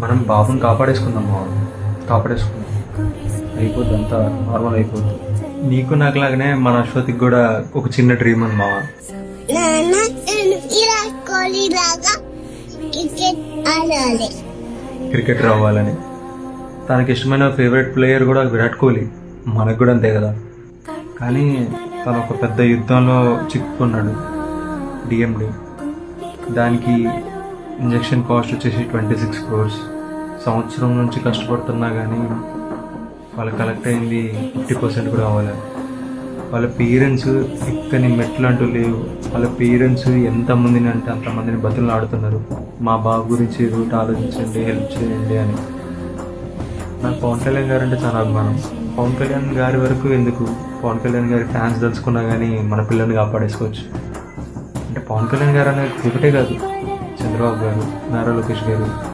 మనం బాబుని కాపాడేసుకుందాం కాపాడేసుకుందాం, అయిపోద్ది, అంతా నార్మల్ అయిపోద్ది. నీకు నాకు లాగానే మన అశ్వతికి కూడా ఒక చిన్న డ్రీమ్ ఉంది మావా. క్రికెటర్ అవ్వాలని. తనకి ఇష్టమైన ఫేవరెట్ ప్లేయర్ కూడా విరాట్ కోహ్లీ, మనకు కూడా అంతే కదా. కానీ తను ఒక పెద్ద యుద్ధంలో చిక్కుకున్నాడు, డిఎండి. దానికి ఇంజెక్షన్ కాస్ట్ వచ్చేసి 26 crores. సంవత్సరం నుంచి కష్టపడుతున్నా కానీ వాళ్ళకి కలెక్ట్ అయింది 50% కూడా అవ్వాలి. వాళ్ళ పేరెంట్స్ ఎక్కని మెట్లు అంటూ లేవు. వాళ్ళ పేరెంట్స్ ఎంతమందిని అంటే అంతమందిని బతులు ఆడుతున్నారు, మా బాబు గురించి రూట్ ఆలోచించండి, హెల్ప్ చేయండి అని. నాకు పవన్ కళ్యాణ్ గారు అంటే చాలా అభిమానం. పవన్ కళ్యాణ్ గారి వరకు ఎందుకు, పవన్ కళ్యాణ్ గారి ఫ్యాన్స్ తెలుసుకున్నా కానీ మన పిల్లల్ని కాపాడేసుకోవచ్చు. అంటే పవన్ కళ్యాణ్ గారు అనేది ఒకటే కాదు, చంద్రబాబు గారు, నారా లోకేష్ గారు,